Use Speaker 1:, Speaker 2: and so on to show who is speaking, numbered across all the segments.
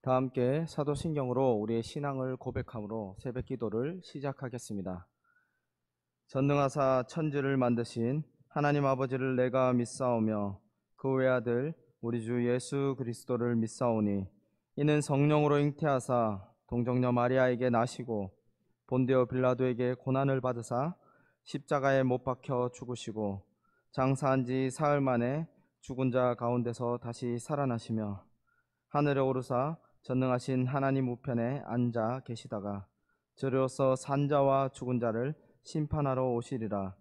Speaker 1: 다 함께 사도신경으로 우리의 신앙을 고백함으로 새벽 기도를 시작하겠습니다. 전능하사 천지를 만드신 하나님 아버지를 내가 믿사오며 그 외아들 우리 주 예수 그리스도를 믿사오니 이는 성령으로 잉태하사 동정녀 마리아에게 나시고 본디오 빌라도에게 고난을 받으사 십자가에 못 박혀 죽으시고 장사한 지 사흘 만에 죽은 자 가운데서 다시 살아나시며 하늘에 오르사 전능하신 하나님 우편에 앉아 계시다가 저리로서 산자와 죽은 자를 심판하러 오시리라.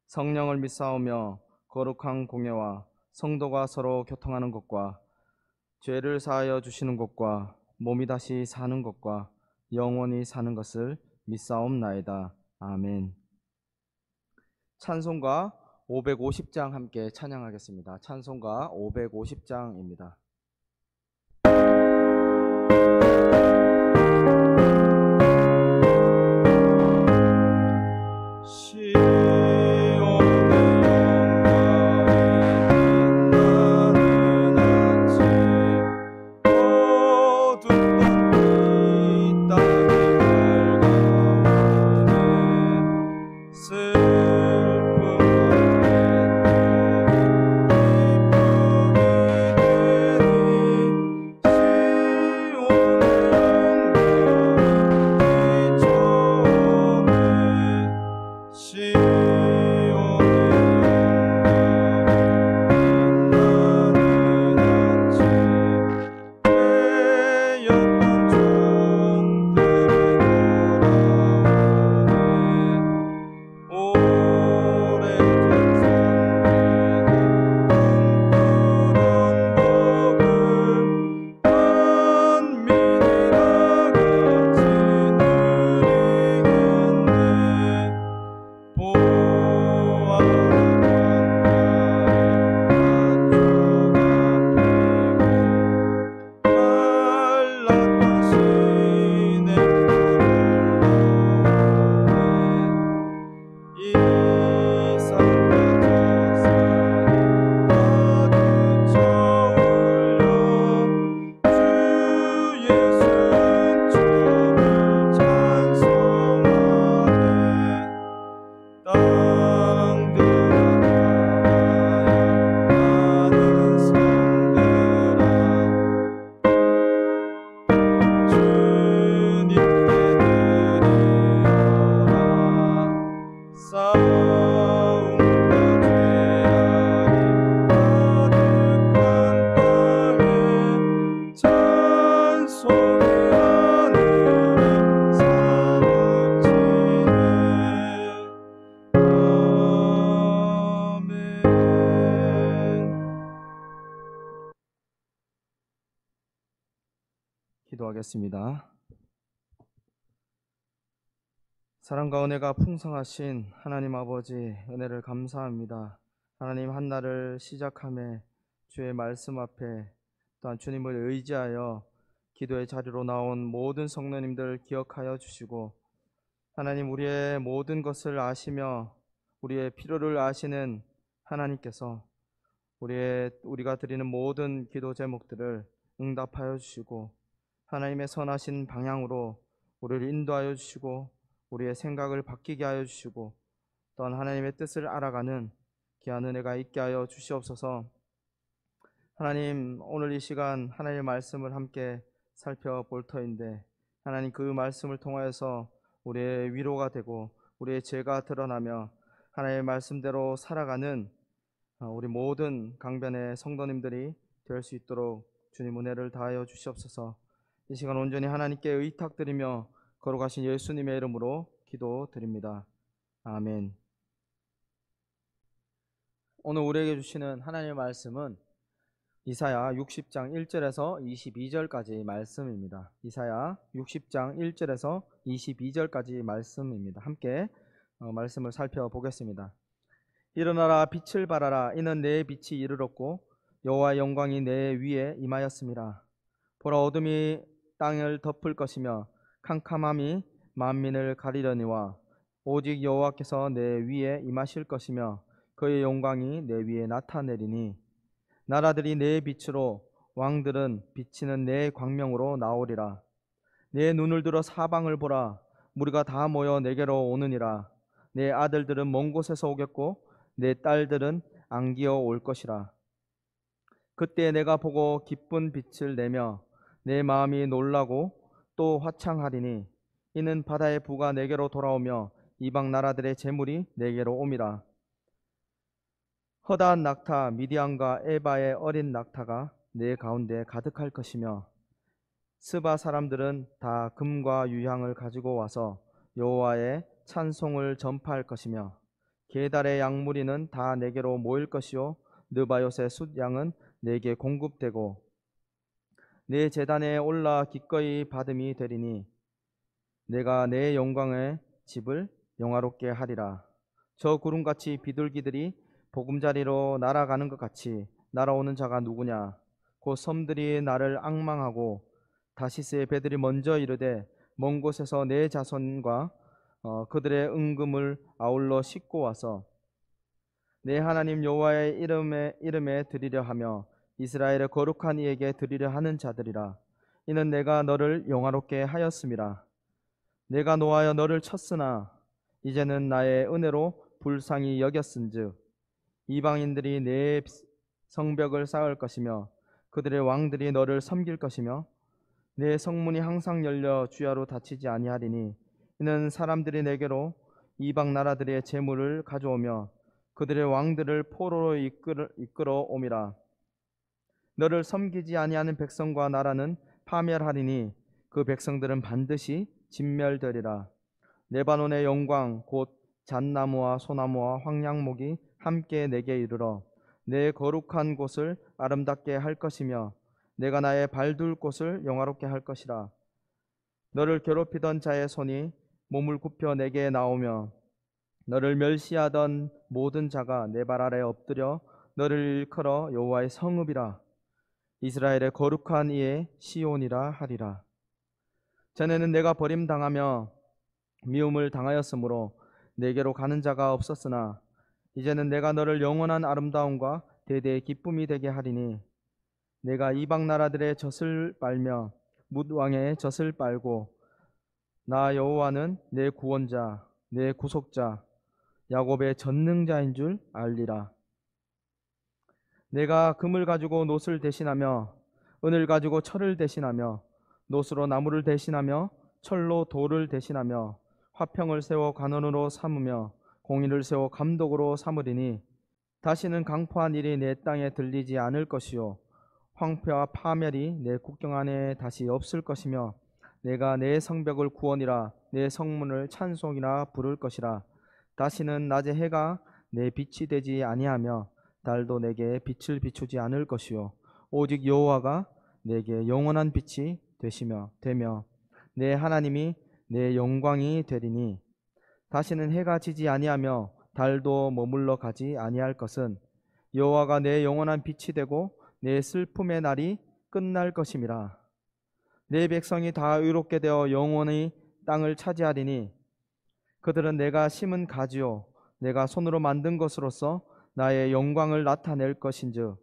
Speaker 1: 성령을 믿사오며 거룩한 공예와 성도가 서로 교통하는 것과 죄를 사하여 주시는 것과 몸이 다시 사는 것과 영원히 사는 것을 믿사옵나이다. 아멘. 찬송가 550장 함께 찬양하겠습니다. 찬송가 550장입니다. 기도하겠습니다. 사랑과 은혜가 풍성하신 하나님 아버지 은혜를 감사합니다. 하나님 한 날을 시작함에 주의 말씀 앞에 또한 주님을 의지하여 기도의 자리로 나온 모든 성도님들 기억하여 주시고 하나님 우리의 모든 것을 아시며 우리의 필요를 아시는 하나님께서 우리가 드리는 모든 기도 제목들을 응답하여 주시고 하나님의 선하신 방향으로 우리를 인도하여 주시고 우리의 생각을 바뀌게 하여 주시고 또한 하나님의 뜻을 알아가는 귀한 은혜가 있게 하여 주시옵소서. 하나님 오늘 이 시간 하나님의 말씀을 함께 살펴볼 터인데 하나님 그 말씀을 통하여서 우리의 위로가 되고 우리의 죄가 드러나며 하나님의 말씀대로 살아가는 우리 모든 강변의 성도님들이 될 수 있도록 주님 은혜를 다하여 주시옵소서. 이 시간 온전히 하나님께 의탁드리며 거룩하신 예수님의 이름으로 기도드립니다. 아멘. 오늘 우리에게 주시는 하나님의 말씀은 이사야 60장 1절에서 22절까지 말씀입니다. 이사야 60장 1절에서 22절까지 말씀입니다. 함께 말씀을 살펴보겠습니다. 일어나라 빛을 발하라 이는 내 빛이 이르렀고 여호와의 영광이 내 위에 임하였음이라. 보라 어둠이 땅을 덮을 것이며 캄캄함이 만민을 가리려니와 오직 여호와께서 내 위에 임하실 것이며 그의 영광이 내 위에 나타내리니 나라들이 내 빛으로 왕들은 비치는 내 광명으로 나오리라. 내 눈을 들어 사방을 보라. 무리가 다 모여 내게로 오느니라. 내 아들들은 먼 곳에서 오겠고 내 딸들은 안기어 올 것이라. 그때 내가 보고 기쁜 빛을 내며 내 마음이 놀라고 또 화창하리니 이는 바다의 부가 내게로 돌아오며 이방 나라들의 재물이 내게로 옴이라. 허다한 낙타 미디안과 에바의 어린 낙타가 내 가운데 가득할 것이며 스바 사람들은 다 금과 유향을 가지고 와서 여호와의 찬송을 전파할 것이며 게달의 양무리는 다 내게로 모일 것이요 느바요의 숫양은 내게 공급되고 내 제단에 올라 기꺼이 받음이 되리니 내가 내 영광의 집을 영화롭게 하리라. 저 구름같이 비둘기들이 보금자리로 날아가는 것 같이 날아오는 자가 누구냐? 곧 섬들이 나를 앙망하고 다시스의 배들이 먼저 이르되 먼 곳에서 내 자손과 그들의 은금을 아울러 싣고 와서 내 하나님 여호와의 이름에 드리려 하며 이스라엘의 거룩한 이에게 드리려 하는 자들이라. 이는 내가 너를 영화롭게 하였음이라. 내가 노하여 너를 쳤으나 이제는 나의 은혜로 불쌍히 여겼은즉 이방인들이 내 성벽을 쌓을 것이며 그들의 왕들이 너를 섬길 것이며 내 성문이 항상 열려 주야로 닫히지 아니하리니 이는 사람들이 내게로 이방 나라들의 재물을 가져오며 그들의 왕들을 포로로 이끌어 옴이라. 너를 섬기지 아니하는 백성과 나라는 파멸하리니 그 백성들은 반드시 진멸되리라. 레바논의 영광 곧 잣나무와 소나무와 황량목이 함께 내게 이르러 내 거룩한 곳을 아름답게 할 것이며 내가 나의 발둘 곳을 영화롭게 할 것이라. 너를 괴롭히던 자의 손이 몸을 굽혀 내게 나오며 너를 멸시하던 모든 자가 내 발 아래 엎드려 너를 일컬어 여호와의 성읍이라. 이스라엘의 거룩한 이의 시온이라 하리라. 전에는 내가 버림당하며 미움을 당하였으므로 내게로 가는 자가 없었으나 이제는 내가 너를 영원한 아름다움과 대대의 기쁨이 되게 하리니 내가 이방 나라들의 젖을 빨며 뭇 왕의 젖을 빨고 나 여호와는 내 구원자 내 구속자 야곱의 전능자인 줄 알리라. 내가 금을 가지고 놋을 대신하며 은을 가지고 철을 대신하며 놋으로 나무를 대신하며 철로 돌을 대신하며 화평을 세워 관원으로 삼으며 공의를 세워 감독으로 삼으리니 다시는 강포한 일이 내 땅에 들리지 않을 것이요 황폐와 파멸이 내 국경 안에 다시 없을 것이며 내가 내 성벽을 구원이라 내 성문을 찬송이라 부를 것이라. 다시는 낮에 해가 내 빛이 되지 아니하며 달도 내게 빛을 비추지 않을 것이요 오직 여호와가 내게 영원한 빛이 되며 내 하나님이 내 영광이 되리니 다시는 해가 지지 아니하며 달도 머물러 가지 아니할 것은 여호와가 내 영원한 빛이 되고 내 슬픔의 날이 끝날 것임이라. 내 백성이 다 의롭게 되어 영원히 땅을 차지하리니 그들은 내가 심은 가지요 내가 손으로 만든 것으로서 나의 영광을 나타낼 것인즉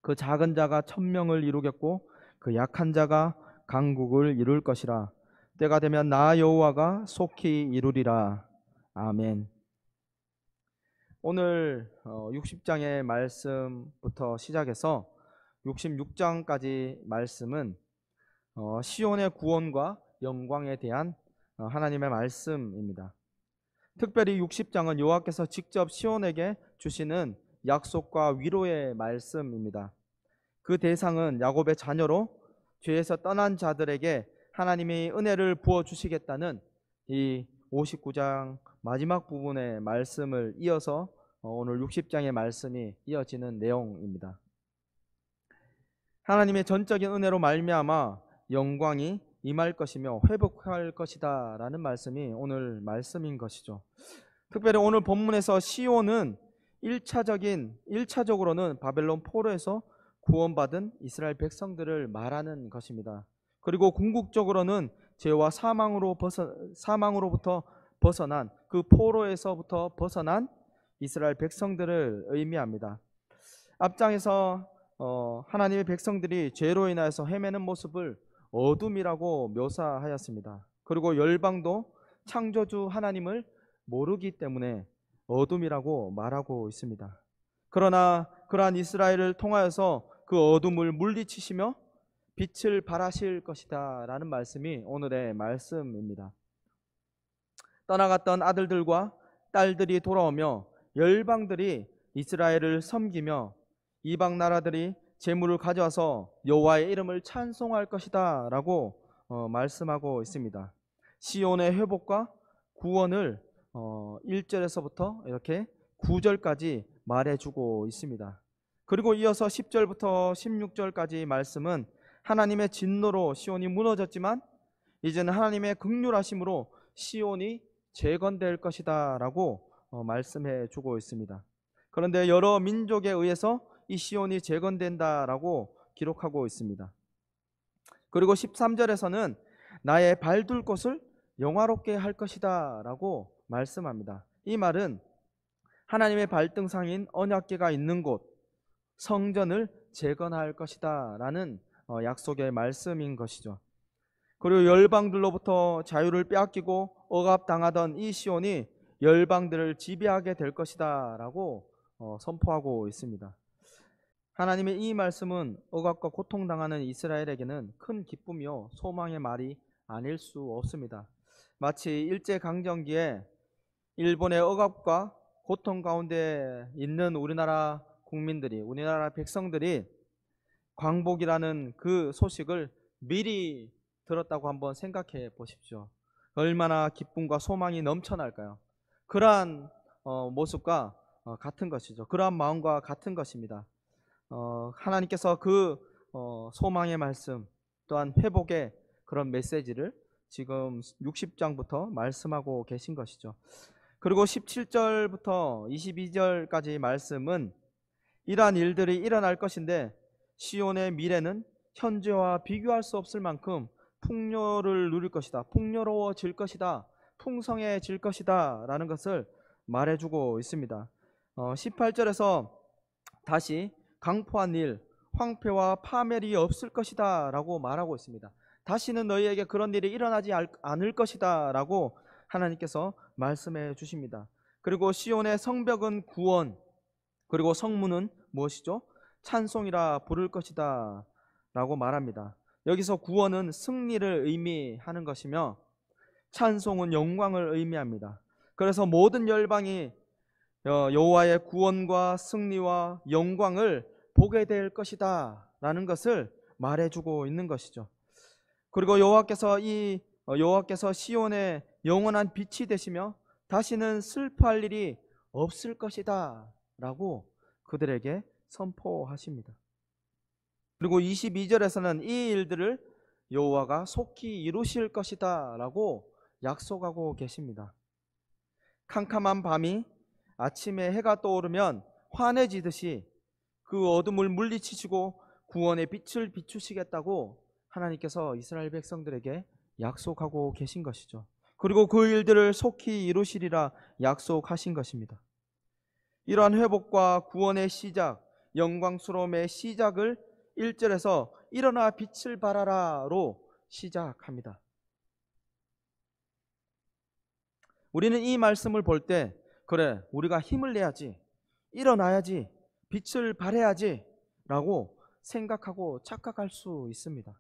Speaker 1: 그 작은 자가 천명을 이루겠고 그 약한 자가 강국을 이룰 것이라. 때가 되면 나 여호와가 속히 이루리라. 아멘. 오늘 60장의 말씀부터 시작해서 66장까지 말씀은 시온의 구원과 영광에 대한 하나님의 말씀입니다. 특별히 60장은 여호와께서 직접 시온에게 주시는 약속과 위로의 말씀입니다. 그 대상은 야곱의 자녀로 죄에서 떠난 자들에게 하나님이 은혜를 부어주시겠다는 이 59장 마지막 부분의 말씀을 이어서 오늘 60장의 말씀이 이어지는 내용입니다. 하나님의 전적인 은혜로 말미암아 영광이 임할 것이며 회복할 것이다 라는 말씀이 오늘 말씀인 것이죠. 특별히 오늘 본문에서 시온은 1차적으로는 바벨론 포로에서 구원받은 이스라엘 백성들을 말하는 것입니다. 그리고 궁극적으로는 죄와 사망으로부터 벗어난 그 포로에서부터 벗어난 이스라엘 백성들을 의미합니다. 앞장에서 하나님의 백성들이 죄로 인하여서 헤매는 모습을 어둠이라고 묘사하였습니다. 그리고 열방도 창조주 하나님을 모르기 때문에 어둠이라고 말하고 있습니다. 그러나 그러한 이스라엘을 통하여서 그 어둠을 물리치시며 빛을 발하실 것이다 라는 말씀이 오늘의 말씀입니다. 떠나갔던 아들들과 딸들이 돌아오며 열방들이 이스라엘을 섬기며 이방 나라들이 재물을 가져와서 여호와의 이름을 찬송할 것이다 라고 말씀하고 있습니다. 시온의 회복과 구원을 1절에서부터 이렇게 9절까지 말해주고 있습니다. 그리고 이어서 10절부터 16절까지 말씀은 하나님의 진노로 시온이 무너졌지만 이제는 하나님의 긍휼하심으로 시온이 재건될 것이다 라고 말씀해 주고 있습니다. 그런데 여러 민족에 의해서 이 시온이 재건된다라고 기록하고 있습니다. 그리고 13절에서는 나의 발둘 곳을 영화롭게 할 것이다 라고 말씀합니다. 이 말은 하나님의 발등상인 언약궤가 있는 곳 성전을 재건할 것이다 라는 약속의 말씀인 것이죠. 그리고 열방들로부터 자유를 빼앗기고 억압당하던 이 시온이 열방들을 지배하게 될 것이다 라고 선포하고 있습니다. 하나님의 이 말씀은 억압과 고통당하는 이스라엘에게는 큰 기쁨이요 소망의 말이 아닐 수 없습니다. 마치 일제강점기에 일본의 억압과 고통 가운데 있는 우리나라 국민들이, 우리나라 백성들이 광복이라는 그 소식을 미리 들었다고 한번 생각해 보십시오. 얼마나 기쁨과 소망이 넘쳐날까요? 그러한 모습과 같은 것이죠. 그러한 마음과 같은 것입니다. 하나님께서 그 소망의 말씀 또한 회복의 그런 메시지를 지금 60장부터 말씀하고 계신 것이죠. 그리고 17절부터 22절까지 말씀은 이러한 일들이 일어날 것인데 시온의 미래는 현재와 비교할 수 없을 만큼 풍요를 누릴 것이다, 풍요로워질 것이다, 풍성해질 것이다 라는 것을 말해주고 있습니다. 18절에서 다시 강포한 일, 황폐와 파멸이 없을 것이다 라고 말하고 있습니다. 다시는 너희에게 그런 일이 일어나지 않을 것이다 라고 하나님께서 말씀해 주십니다. 그리고 시온의 성벽은 구원, 그리고 성문은 무엇이죠? 찬송이라 부를 것이다 라고 말합니다. 여기서 구원은 승리를 의미하는 것이며 찬송은 영광을 의미합니다. 그래서 모든 열방이 여호와의 구원과 승리와 영광을 보게 될 것이다 라는 것을 말해주고 있는 것이죠. 그리고 여호와께서 시온의 영원한 빛이 되시며 다시는 슬퍼할 일이 없을 것이다 라고 그들에게 선포하십니다. 그리고 22절에서는 이 일들을 여호와가 속히 이루실 것이다 라고 약속하고 계십니다. 캄캄한 밤이 아침에 해가 떠오르면 환해지듯이 그 어둠을 물리치시고 구원의 빛을 비추시겠다고 하나님께서 이스라엘 백성들에게 약속하고 계신 것이죠. 그리고 그 일들을 속히 이루시리라 약속하신 것입니다. 이러한 회복과 구원의 시작, 영광스러움의 시작을 1절에서 일어나 빛을 발하라로 시작합니다. 우리는 이 말씀을 볼 때 그래, 우리가 힘을 내야지, 일어나야지, 빛을 발해야지 라고 생각하고 착각할 수 있습니다.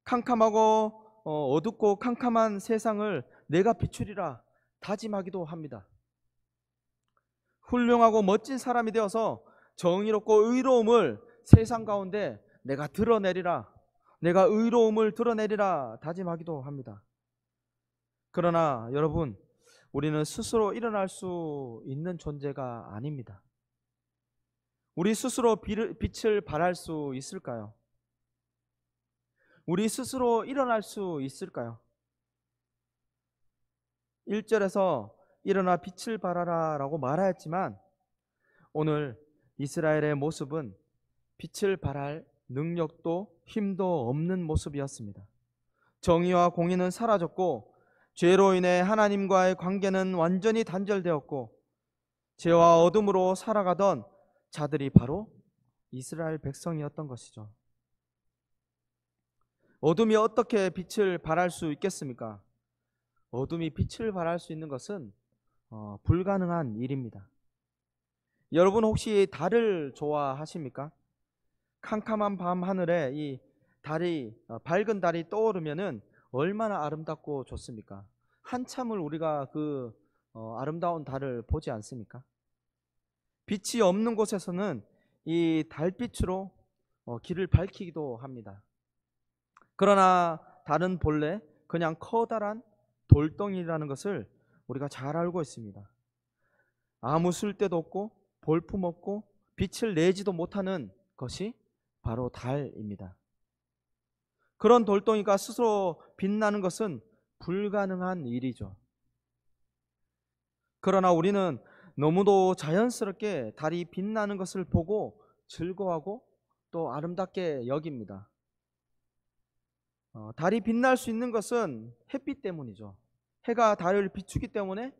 Speaker 1: 캄캄하고 어둡고 캄캄한 세상을 내가 비추리라 다짐하기도 합니다. 훌륭하고 멋진 사람이 되어서 정의롭고 의로움을 세상 가운데 내가 드러내리라, 내가 의로움을 드러내리라 다짐하기도 합니다. 그러나 여러분, 우리는 스스로 일어날 수 있는 존재가 아닙니다. 우리 스스로 빛을 발할 수 있을까요? 우리 스스로 일어날 수 있을까요? 1절에서 일어나 빛을 발하라 라고 말하였지만 오늘 이스라엘의 모습은 빛을 발할 능력도 힘도 없는 모습이었습니다. 정의와 공의는 사라졌고 죄로 인해 하나님과의 관계는 완전히 단절되었고 죄와 어둠으로 살아가던 자들이 바로 이스라엘 백성이었던 것이죠. 어둠이 어떻게 빛을 발할 수 있겠습니까? 어둠이 빛을 발할 수 있는 것은 불가능한 일입니다. 여러분 혹시 달을 좋아하십니까? 캄캄한 밤 하늘에 이 달이 밝은 달이 떠오르면은 얼마나 아름답고 좋습니까? 한참을 우리가 그 아름다운 달을 보지 않습니까? 빛이 없는 곳에서는 이 달빛으로 길을 밝히기도 합니다. 그러나 달은 본래 그냥 커다란 돌덩이라는 것을 우리가 잘 알고 있습니다. 아무 쓸데도 없고 볼품없고 빛을 내지도 못하는 것이 바로 달입니다. 그런 돌덩이가 스스로 빛나는 것은 불가능한 일이죠. 그러나 우리는 너무도 자연스럽게 달이 빛나는 것을 보고 즐거워하고 또 아름답게 여깁니다. 달이 빛날 수 있는 것은 햇빛 때문이죠. 해가 달을 비추기 때문에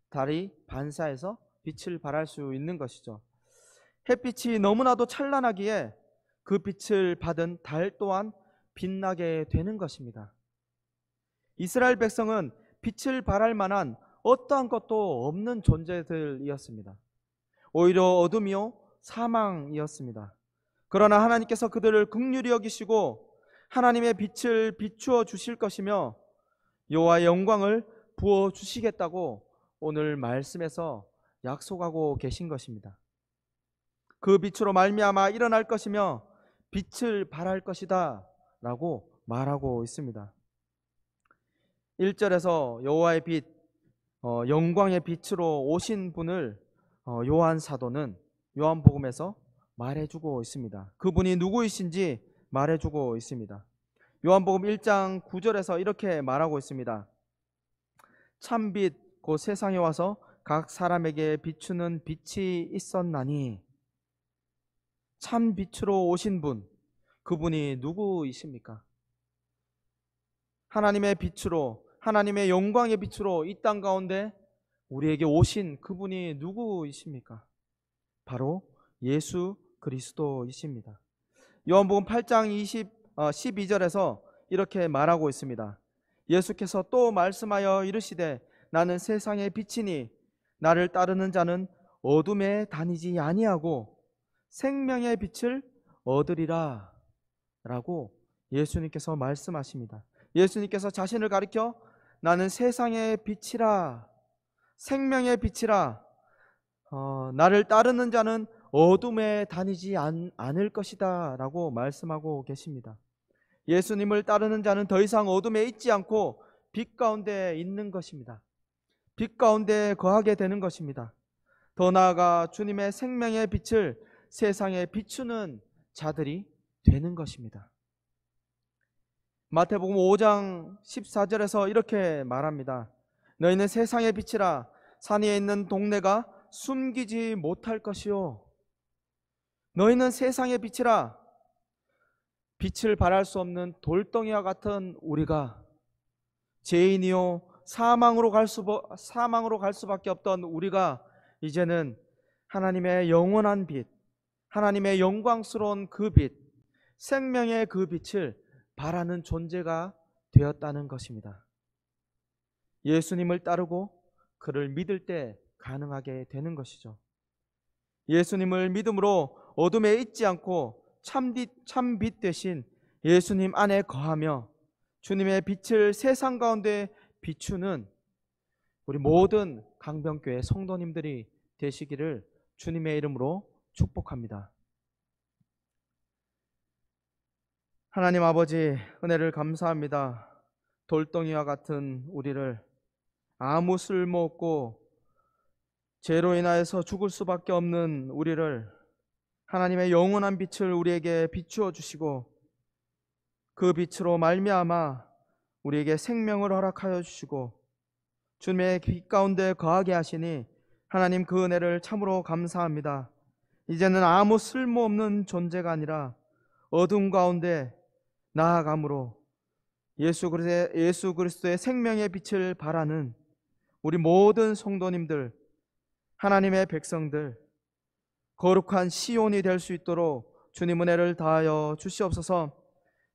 Speaker 1: 달이 반사해서 빛을 발할 수 있는 것이죠. 햇빛이 너무나도 찬란하기에 그 빛을 받은 달 또한 빛나게 되는 것입니다. 이스라엘 백성은 빛을 발할 만한 어떠한 것도 없는 존재들이었습니다. 오히려 어둠이요 사망이었습니다. 그러나 하나님께서 그들을 긍휼히 여기시고 하나님의 빛을 비추어 주실 것이며 여호와의 영광을 부어 주시겠다고 오늘 말씀에서 약속하고 계신 것입니다. 그 빛으로 말미암아 일어날 것이며 빛을 발할 것이다 라고 말하고 있습니다. 1절에서 여호와의 빛, 영광의 빛으로 오신 분을 요한 사도는 요한복음에서 말해주고 있습니다. 그분이 누구이신지 말해주고 있습니다. 요한복음 1장 9절에서 이렇게 말하고 있습니다. 참빛 곧 세상에 와서 각 사람에게 비추는 빛이 있었나니, 참 빛으로 오신 분, 그분이 누구이십니까? 하나님의 빛으로, 하나님의 영광의 빛으로 이 땅 가운데 우리에게 오신 그분이 누구이십니까? 바로 예수 그리스도이십니다. 요한복음 8장 12절에서 이렇게 말하고 있습니다. 예수께서 또 말씀하여 이르시되 나는 세상의 빛이니 나를 따르는 자는 어둠에 다니지 아니하고 생명의 빛을 얻으리라 라고 예수님께서 말씀하십니다. 예수님께서 자신을 가리켜 나는 세상의 빛이라, 생명의 빛이라, 나를 따르는 자는 어둠에 다니지 않을 것이다 라고 말씀하고 계십니다. 예수님을 따르는 자는 더 이상 어둠에 있지 않고 빛 가운데 있는 것입니다. 빛 가운데 거하게 되는 것입니다. 더 나아가 주님의 생명의 빛을 세상에 비추는 자들이 되는 것입니다. 마태복음 5장 14절에서 이렇게 말합니다. 너희는 세상의 빛이라. 산 위에 있는 동네가 숨기지 못할 것이요, 너희는 세상의 빛이라. 빛을 발할 수 없는 돌덩이와 같은 우리가, 죄인이요 사망으로 갈 수밖에 없던 우리가 이제는 하나님의 영원한 빛, 하나님의 영광스러운 그 빛, 생명의 그 빛을 발하는 존재가 되었다는 것입니다. 예수님을 따르고 그를 믿을 때 가능하게 되는 것이죠. 예수님을 믿음으로 어둠에 있지 않고 참빛 대신 예수님 안에 거하며 주님의 빛을 세상 가운데 비추는 우리 모든 강병교회 성도님들이 되시기를 주님의 이름으로 축복합니다. 하나님 아버지, 은혜를 감사합니다. 돌덩이와 같은 우리를, 아무 쓸모없고 죄로 인하여서 죽을 수밖에 없는 우리를 하나님의 영원한 빛을 우리에게 비추어 주시고 그 빛으로 말미암아 우리에게 생명을 허락하여 주시고 주님의 빛 가운데 거하게 하시니 하나님 그 은혜를 참으로 감사합니다. 이제는 아무 쓸모없는 존재가 아니라 어둠 가운데 나아감으로 예수 그리스도의 생명의 빛을 발하는 우리 모든 성도님들, 하나님의 백성들, 거룩한 시온이 될 수 있도록 주님 은혜를 다하여 주시옵소서.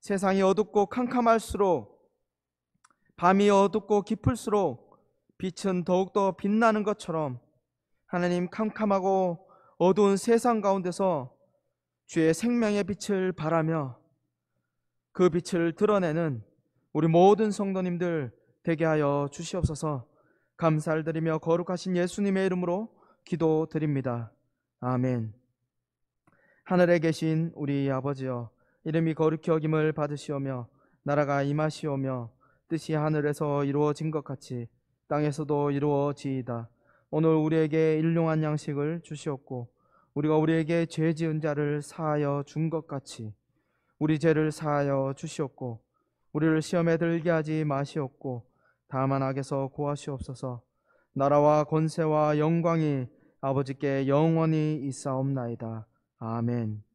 Speaker 1: 세상이 어둡고 캄캄할수록, 밤이 어둡고 깊을수록 빛은 더욱더 빛나는 것처럼 하나님, 캄캄하고 어두운 세상 가운데서 주의 생명의 빛을 발하며 그 빛을 드러내는 우리 모든 성도님들 되게 하여 주시옵소서. 감사를 드리며 거룩하신 예수님의 이름으로 기도드립니다. 아멘. 하늘에 계신 우리 아버지여, 이름이 거룩히 여김을 받으시오며 나라가 임하시오며 뜻이 하늘에서 이루어진 것 같이 땅에서도 이루어지이다. 오늘 우리에게 일용할 양식을 주시옵고 우리가 우리에게 죄 지은 자를 사하여 준 것 같이 우리 죄를 사하여 주시옵고 우리를 시험에 들게 하지 마시옵고 다만 악에서 구하시옵소서. 나라와 권세와 영광이 아버지께 영원히 있사옵나이다. 아멘.